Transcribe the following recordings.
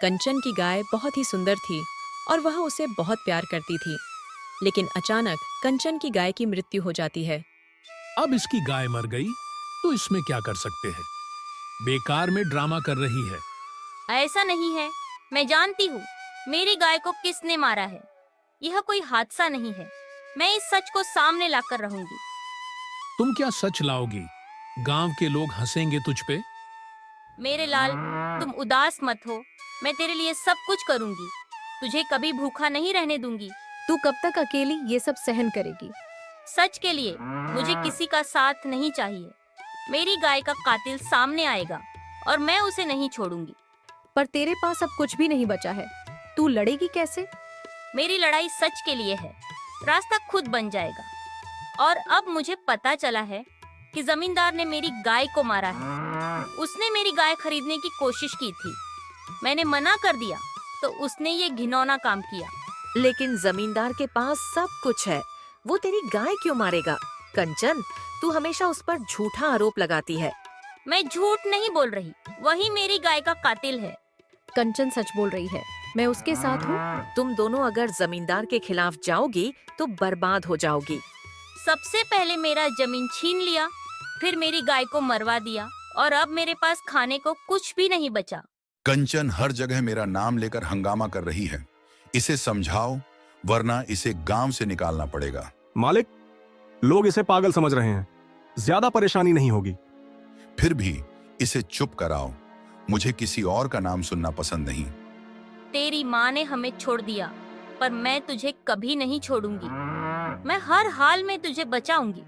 कंचन की गाय बहुत ही सुंदर थी और वह उसे बहुत प्यार करती थी। लेकिन अचानक कंचन की गाय की मृत्यु हो जाती है। अब इसकी गाय मर गई तो इसमें क्या कर सकते हैं। बेकार में ड्रामा कर रही है। ऐसा नहीं है, मैं जानती हूँ मेरी गाय को किसने मारा है। यह कोई हादसा नहीं है। मैं इस सच को सामने लाकर रहूंगी। तुम क्या सच लाओगी? गांव के लोग हंसेंगे तुझ पे। मेरे लाल, तुम उदास मत हो। मैं तेरे लिए सब कुछ करूंगी। तुझे कभी भूखा नहीं रहने दूंगी। तू कब तक अकेली ये सब सहन करेगी? सच के लिए मुझे किसी का साथ नहीं चाहिए। मेरी गाय का कातिल सामने आएगा और मैं उसे नहीं छोड़ूंगी। पर तेरे पास अब कुछ भी नहीं बचा है। तू लड़ेगी कैसे? मेरी लड़ाई सच के लिए है। रास्ता खुद बन जाएगा। और अब मुझे पता चला है कि जमींदार ने मेरी गाय को मारा है। उसने मेरी गाय खरीदने की कोशिश की थी। मैंने मना कर दिया तो उसने ये घिनौना काम किया। लेकिन जमींदार के पास सब कुछ है, वो तेरी गाय क्यों मारेगा? कंचन, तू हमेशा उस पर झूठा आरोप लगाती है। मैं झूठ नहीं बोल रही, वही मेरी गाय का कातिल है। कंचन सच बोल रही है, मैं उसके साथ हूँ। तुम दोनों अगर जमींदार के खिलाफ जाओगी तो बर्बाद हो जाओगी। सबसे पहले मेरा जमीन छीन लिया, फिर मेरी गाय को मरवा दिया और अब मेरे पास खाने को कुछ भी नहीं बचा। कंचन हर जगह मेरा नाम लेकर हंगामा कर रही है। इसे समझाओ, वरना इसे गांव से निकालना पड़ेगा। मालिक, लोग इसे पागल समझ रहे हैं। ज्यादा परेशानी नहीं होगी। फिर भी इसे चुप कराओ। मुझे किसी और का नाम सुनना पसंद नहीं। तेरी माँ ने हमें छोड़ दिया, पर मैं तुझे कभी नहीं छोड़ूंगी। मैं हर हाल में तुझे बचाऊंगी।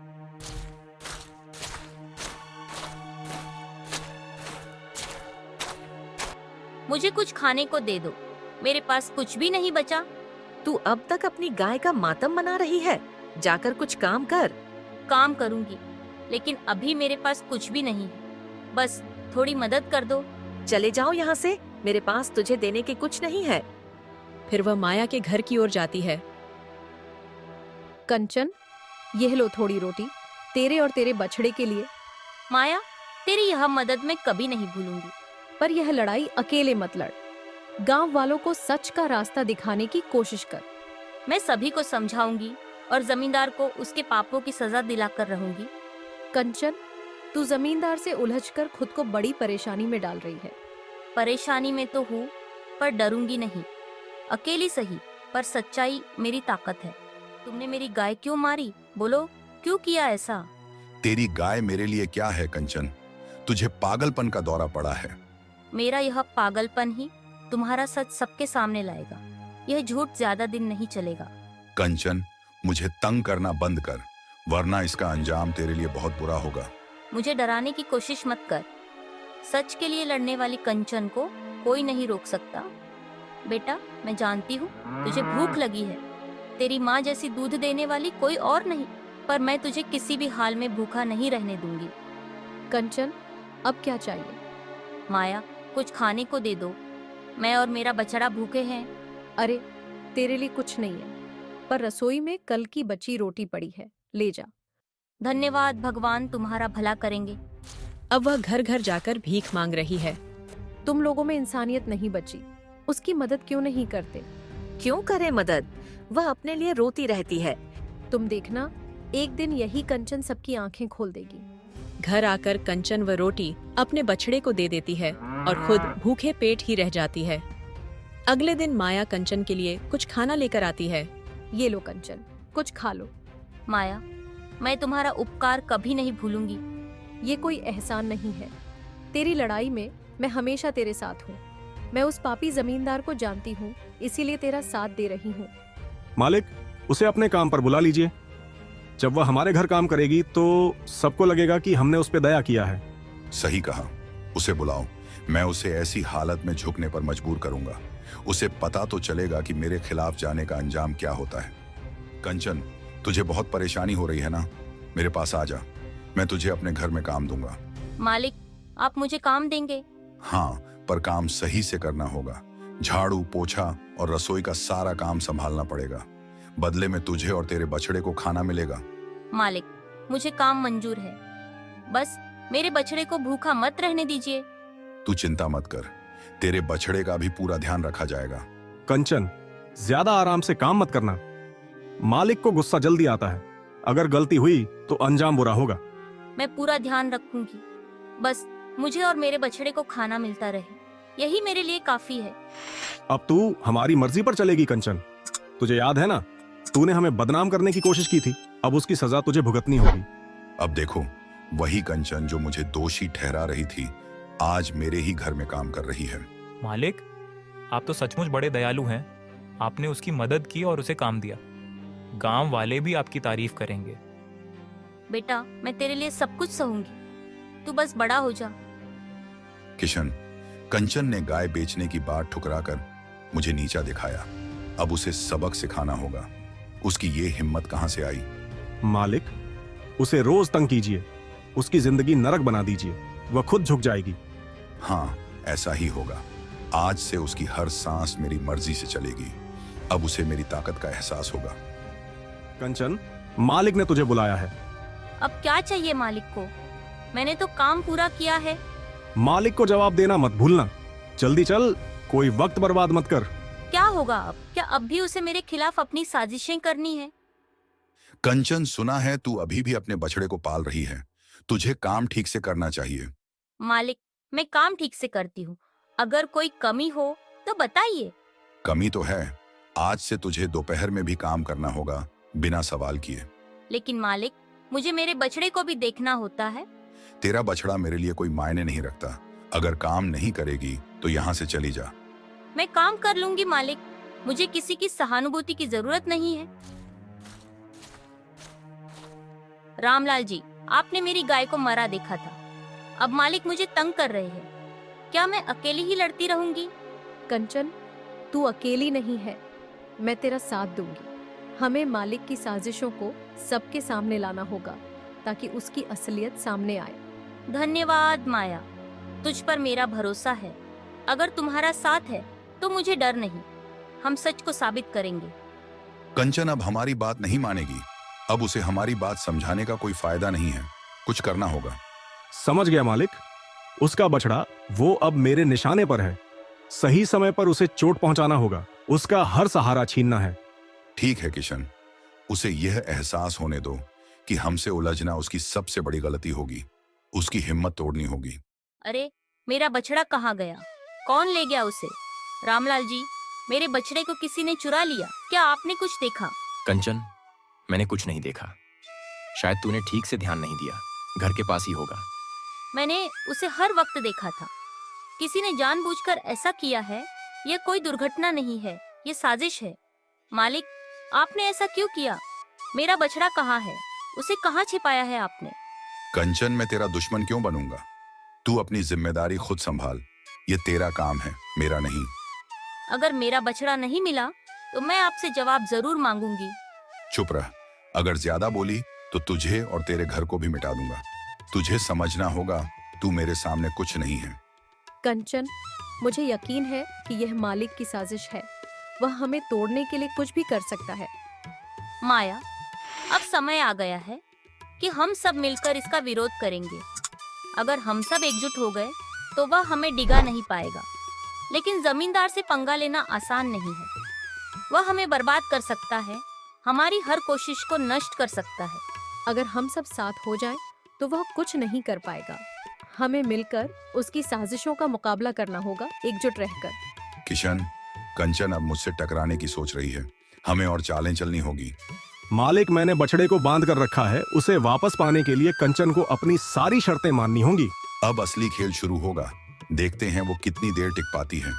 मुझे कुछ खाने को दे दो। मेरे पास कुछ भी नहीं बचा। तू अब तक अपनी गाय का मातम मना रही है। जाकर कुछ काम कर। काम करूंगी, लेकिन अभी मेरे पास कुछ भी नहीं है। बस थोड़ी मदद कर दो। चले जाओ यहाँ से, मेरे पास तुझे देने के कुछ नहीं है। फिर वह माया के घर की ओर जाती है। कंचन, यह लो थोड़ी रोटी, तेरे और तेरे बछड़े के लिए। माया, तेरी यह मदद मैं कभी नहीं भूलूंगी। पर यह लड़ाई अकेले मत लड़। गांव वालों को सच का रास्ता दिखाने की कोशिश कर। मैं सभी को समझाऊंगी और जमींदार को उसके पापों की सजा दिलाकर रहूंगी। कंचन, तू जमींदार से उलझकर खुद को बड़ी परेशानी में डाल रही है। परेशानी में तो हूँ, पर डरूंगी नहीं। अकेली सही, पर सच्चाई मेरी ताकत है। तुमने मेरी गाय क्यों मारी? बोलो, क्यों किया ऐसा? तेरी गाय मेरे लिए क्या है कंचन? तुझे पागलपन का दौरा पड़ा है। मेरा यह पागलपन ही तुम्हारा सच सबके सामने लाएगा। यह झूठ ज्यादा दिन नहीं चलेगा। कंचन, मुझे तंग करना बंद कर, वरना इसका अंजाम तेरे लिए बहुत बुरा होगा। मुझे डराने की कोशिश मत कर। सच के लिए लड़ने वाली कंचन को कोई नहीं रोक सकता। बेटा, मैं जानती हूँ तुझे भूख लगी है। तेरी माँ जैसी दूध देने वाली कोई और नहीं, पर मैं तुझे किसी भी हाल में भूखा नहीं रहने दूंगी। कंचन, अब क्या चाहिए? माया, कुछ खाने को दे दो। मैं और मेरा बछड़ा भूखे हैं। अरे, तेरे लिए कुछ नहीं है, पर रसोई में कल की बची रोटी पड़ी है, ले जा। धन्यवाद, भगवान तुम्हारा भला करेंगे। अब वह घर घर जाकर भीख मांग रही है। तुम लोगों में इंसानियत नहीं बची। उसकी मदद क्यों नहीं करते? क्यों करे मदद? वह अपने लिए रोती रहती है। तुम देखना, एक दिन यही कंचन सबकी आंखें खोल देगी। घर आकर कंचन व रोटी अपने बछड़े को दे देती है और खुद भूखे पेट ही रह जाती है। अगले दिन माया कंचन के लिए कुछ खाना लेकर आती है। ये लो कंचन, कुछ खा लो। माया, मैं तुम्हारा उपकार कभी नहीं भूलूंगी। ये कोई एहसान नहीं है। तेरी लड़ाई में मैं हमेशा तेरे साथ हूँ। मैं उस पापी जमींदार को जानती हूँ, इसीलिए तेरा साथ दे रही हूँ। मालिक, उसे अपने काम पर बुला लीजिए। जब वह हमारे घर काम करेगी तो सबको लगेगा कि हमने उस पर दया किया है। सही कहा, उसे बुलाओ। मैं उसे ऐसी हालत में झुकने पर मजबूर करूंगा। उसे पता तो चलेगा कि मेरे खिलाफ जाने का अंजाम क्या होता है। कंचन, तुझे बहुत परेशानी हो रही है ना? मेरे पास आ जा, मैं तुझे अपने घर में काम दूंगा। मालिक, आप मुझे काम देंगे? हाँ, पर काम सही से करना होगा। झाड़ू, पोछा और रसोई का सारा काम संभालना पड़ेगा। बदले में तुझे और तेरे बछड़े को खाना मिलेगा। मालिक, मुझे काम मंजूर है। बस मेरे बछड़े को भूखा मत रहने दीजिए। तू चिंता मत कर, तेरे बछड़े का भी पूरा ध्यान रखा जाएगा। कंचन, ज्यादा आराम से काम मत करना। मालिक को गुस्सा जल्दी आता है। अगर गलती हुई तो अंजाम बुरा होगा। मैं पूरा ध्यान रखूंगी। बस मुझे और मेरे बछड़े को खाना मिलता रहे, यही मेरे लिए काफी है। अब तू हमारी मर्जी पर चलेगी कंचन। तुझे याद है ना, तूने हमें बदनाम करने की कोशिश की थी। अब उसकी सजा तुझे भुगतनी होगी। अब देखो, वही कंचन जो मुझे दोषी ठहरा रही थी, आज मेरे ही घर में काम कर रही है। मालिक, आप तो सचमुच बड़े दयालु हैं। आपने उसकी मदद की और उसे काम दिया। गांव वाले भी आपकी तारीफ करेंगे। बेटा, मैं तेरे लिए सब कुछ सहूंगी, तू बस बड़ा हो जा। किशन, कंचन ने गाय बेचने की बात ठुकराकर मुझे नीचा दिखाया। अब उसे सबक सिखाना होगा। उसकी ये हिम्मत कहां से आई? मालिक, उसे रोज तंग कीजिए, उसकी जिंदगी नरक बना दीजिए, वह खुद झुक जाएगी। हाँ, ऐसा ही होगा। आज से उसकी हर सांस मेरी मर्जी से चलेगी। अब उसे मेरी ताकत का एहसास होगा। कंचन, मालिक ने तुझे बुलाया है। अब क्या चाहिए मालिक को? मैंने तो काम पूरा किया है। मालिक को जवाब देना मत भूलना। जल्दी चल, कोई वक्त बर्बाद मत कर। क्या होगा अब? क्या अब भी उसे मेरे खिलाफ अपनी साजिशें करनी है? कंचन, सुना है तू अभी भी अपने बछड़े को पाल रही है। तुझे काम ठीक से करना चाहिए। मालिक, मैं काम ठीक से करती हूँ। अगर कोई कमी हो तो बताइए। कमी तो है। आज से तुझे दोपहर में भी काम करना होगा, बिना सवाल किए। लेकिन मालिक, मुझे मेरे बछड़े को भी देखना होता है। तेरा बछड़ा मेरे लिए कोई मायने नहीं रखता। अगर काम नहीं करेगी तो यहाँ से चली जा। मैं काम कर लूंगी मालिक, मुझे किसी की सहानुभूति की जरूरत नहीं है। रामलाल जी, आपने मेरी गाय को मरा देखा था। अब मालिक मुझे तंग कर रहे हैं। क्या मैं अकेली ही लड़ती रहूंगी? कंचन, तू अकेली नहीं है, मैं तेरा साथ दूंगी। हमें मालिक की साजिशों को सबके सामने लाना होगा ताकि उसकी असलियत सामने आए। धन्यवाद माया, तुझ पर मेरा भरोसा है। अगर तुम्हारा साथ है तो मुझे डर नहीं। हम सच को साबित करेंगे। कंचन अब हमारी बात नहीं मानेगी। अब उसे हमारी बात समझाने का कोई फायदा नहीं है। कुछ करना होगा। समझ गया मालिक। उसका बछड़ा वो अब मेरे निशाने पर है। सही समय पर उसे चोट पहुंचाना होगा। उसका हर सहारा छीनना है। ठीक है किशन, उसे यह एहसास होने दो कि हमसे उलझना उसकी सबसे बड़ी गलती होगी। उसकी हिम्मत तोड़नी होगी। अरे, मेरा बछड़ा कहाँ गया? कौन ले गया उसे? रामलाल जी, मेरे बछड़े को किसी ने चुरा लिया। क्या आपने कुछ देखा? कंचन, मैंने कुछ नहीं देखा। शायद तूने ठीक से ध्यान नहीं दिया। घर के पास ही होगा। मैंने उसे हर वक्त देखा था। किसी ने जानबूझकर ऐसा किया है। यह कोई दुर्घटना नहीं है, ये साजिश है। मालिक, आपने ऐसा क्यों किया? मेरा बछड़ा कहाँ है? उसे कहाँ छिपाया है आपने? कंचन, मैं तेरा दुश्मन क्यों बनूंगा? तू अपनी जिम्मेदारी खुद संभाल। ये तेरा काम है, मेरा नहीं। अगर मेरा बछड़ा नहीं मिला तो मैं आपसे जवाब जरूर मांगूंगी। चुप रह। अगर ज्यादा बोली तो तुझे और तेरे घर को भी मिटा दूंगा। तुझे समझना होगा, तू मेरे सामने कुछ नहीं है। कंचन, मुझे यकीन है कि यह मालिक की साजिश है। वह हमें तोड़ने के लिए कुछ भी कर सकता है। माया, अब समय आ गया है कि हम सब मिलकर इसका विरोध करेंगे। अगर हम सब एकजुट हो गए तो वह हमें डिगा नहीं पाएगा। लेकिन जमींदार से पंगा लेना आसान नहीं है। वह हमें बर्बाद कर सकता है, हमारी हर कोशिश को नष्ट कर सकता है। अगर हम सब साथ हो जाएं, तो वह कुछ नहीं कर पाएगा। हमें मिलकर उसकी साजिशों का मुकाबला करना होगा, एकजुट रहकर। किशन, कंचन अब मुझसे टकराने की सोच रही है। हमें और चालें चलनी होगी। मालिक, मैंने बछड़े को बांध कर रखा है। उसे वापस पाने के लिए कंचन को अपनी सारी शर्तें माननी होंगी। अब असली खेल शुरू होगा। देखते हैं वो कितनी देर टिक पाती है।